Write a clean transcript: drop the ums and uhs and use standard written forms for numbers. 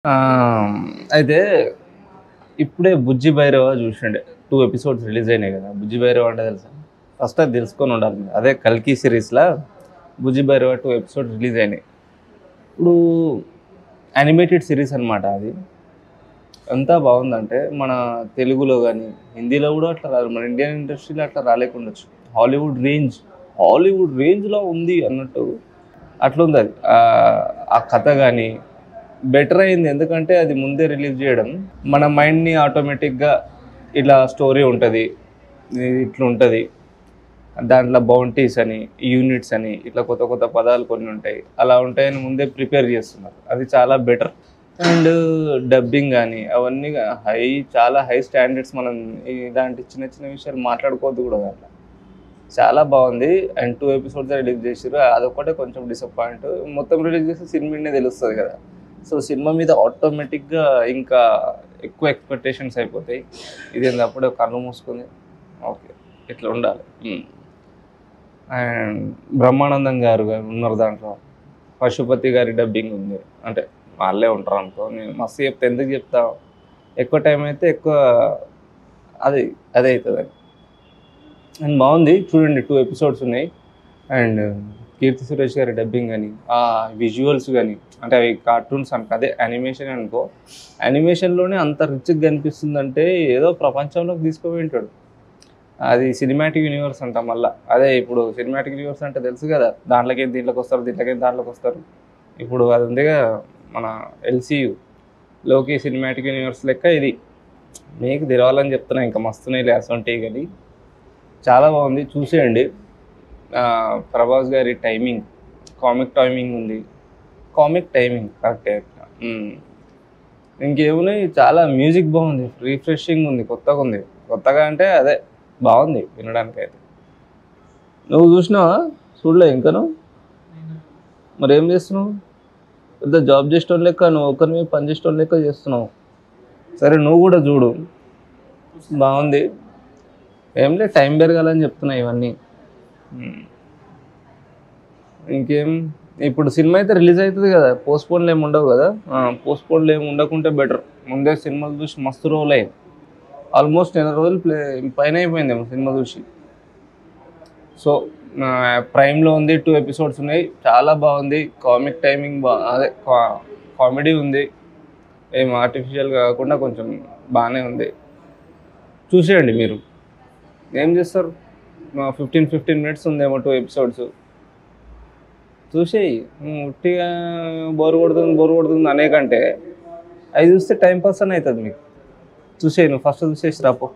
ఆ! అయితే ఇప్పుడే 'బుజ్జి భైరవ' చూసిండే. 2 ఎపిసోడ్స్ రిలీజ్ అయినాయి కదా! 'బుజ్జి భైరవ' అంటే తెలుసా? ఫస్ట్ అది తెలుసుకొని ఉండాలి మీరు. అదే 'కల్కి' సిరీస్‌లా 'బుజ్జి భైరవ' 2 ఎపిసోడ్స్ రిలీజ్ అయినాయి. ఇప్పుడు యానిమేటెడ్ సిరీస్ అనమాట అది. ఎంత బావుందంటే మన తెలుగులో గాని, హిందీలో కూడా అట్లా రాదు. మన ఇండియన్ ఇండస్ట్రీలో అట్లా రాలేకుండొచ్చు. హాలీవుడ్ రేంజ్‌లో ఉంది అన్నట్టు అట్లుందది. ఆ కథ గాని బెటర్ అయింది. ఎందుకంటే అది ముందే రిలీజ్ చేయడం మన మైండ్‌ని ఆటోమేటిక్‌గా ఇలా స్టోరీ ఉంటది. ఇట్లుంటది. దాంట్లో బౌంటీస్ అని, యూనిట్స్ అని ఇట్లా కొత్త కొత్త పదాలు కొన్ని ఉంటాయి. అలా ఉంటాయని ముందే ప్రిపేర్ చేస్తున్నారు. అది చాలా బెటర్. అండ్ డబ్బింగ్ గాని అవన్నీ చాలా హై స్టాండర్డ్స్. మనం ఇలాంటి చిన్న చిన్న విషయాలు మాట్లాడుకోవద్దు కూడా దాంట్లో. చాలా బాగుంది. అండ్ 2 ఎపిసోడ్స్ రిలీజ్ చేసిర్రు. అదొక్కటే కొంచెం డిసప్పాయింట్. మొత్తం రిలీజ్ చేస్తే సినిమానే తెలుస్తది కదా! సో సినిమా మీద ఆటోమేటిక్‌గా ఇంకా ఎక్కువ ఎక్స్‌పెక్టేషన్స్ అయిపోతాయి. ఇదేంది అప్పుడే కళ్ళు మూసుకుంది. ఓకే. ఇట్లా ఉండాలి. అండ్ బ్రహ్మానందం గారు ఉన్నారు దాంట్లో. పశుపతి గారి డబ్బింగ్ ఉంది. అంటే వాళ్ళే ఉంటారనుకో. నేను మస్తు చెప్తే ఎందుకు చెప్తా? ఎక్కువ టైం అయితే ఎక్కువ అది అదే అయితదని. అండ్ బాగుంది. చూడండి 2 ఎపిసోడ్స్ ఉన్నాయి. అండ్ కీర్తి సురేష్ గారి డబ్బింగ్ గాని, ఆ విజువల్స్ గాని అంటే అవి కార్టూన్స్ అనుకో అదే యానిమేషన్ అనుకో. యానిమేషన్‌లోనే అంత రిచ్‌గా కనిపిస్తుందంటే ఏదో ప్రపంచంలోకి తీసుకుపోయి ఉంటాడు. అది సినిమాటిక్ యూనివర్స్ అంటాం మళ్ళా. అదే ఇప్పుడు సినిమాటిక్ యూనివర్స్ అంటే తెలుసు కదా! దాంట్లోకేంటి దీంట్లోకొస్తారు, దీంట్లోకేంటి దాంట్లోకొస్తారు. ఇప్పుడు అది ఉందిగా మన ఎల్‌సీయూ 'లోకి సినిమాటిక్ యూనివర్స్' లెక్క ఇది. మీకు తెలవాలని చెప్తున్నా. ఇంకా మస్తున్నాయిలే అసొంటియి గాని. చాలా బాగుంది. చూసేయండి. ప్రభాస్ గారి టైమింగ్, కామిక్ టైమింగ్ ఉంది. కామిక్ టైమింగ్ కరెక్టే. హ్మ్. ఇంకేమున్నాయి చాలా మ్యూజిక్ బాగుంది. రిఫ్రెషింగ్ ఉంది. కొత్తగా ఉంది. కొత్తగా అంటే అదే బాగుంది వినడానికైతే. నువ్వు చూసినావా? చూడలే ఇంకను? మరేం చేస్తున్నావు? పెద్ద జాబ్ చేసేటోని లెక్క నువ్వు ఒకరి మీద పని చేసేటోని లెక్క చేస్తున్నావు. సరే నువ్వు కూడా చూడు. బాగుంది. ఏం లేదు టైం పెరగాలని చెప్తున్నా ఇవన్నీ. ఇంకేం ఇప్పుడు సినిమా అయితే రిలీజ్ అవుతుంది కదా, పోస్ట్పోన్లు ఏమి ఉండవు కదా. పోస్ట్పోన్లు ఏమి ఉండకుంటే బెటర్. ముందే సినిమాలు చూసి మస్తు రోజులు అయింది. ఆల్మోస్ట్ 4 రోజులు పైన అయిపోయిందేమో సినిమా చూసి. సో ప్రైమ్లో ఉంది. 2 ఎపిసోడ్స్ ఉన్నాయి. చాలా బాగుంది. కామిక్ టైమింగ్ అదే కామెడీ ఉంది. ఏం ఆర్టిఫిషియల్ కాకుండా కొంచెం బాగానే ఉంది. చూసేయండి మీరు. ఏం చేస్తారు? 15 మినిట్స్ ఉందేమో 2 ఎపిసోడ్స్. చూసేయి. ఉట్టిగా బోర్ కొడుతుంది అనే కంటే అవి చూస్తే టైం పాస్ అని అవుతుంది మీకు. చూసేయి. నువ్వు ఫస్ట్ చూసేసి రాపో.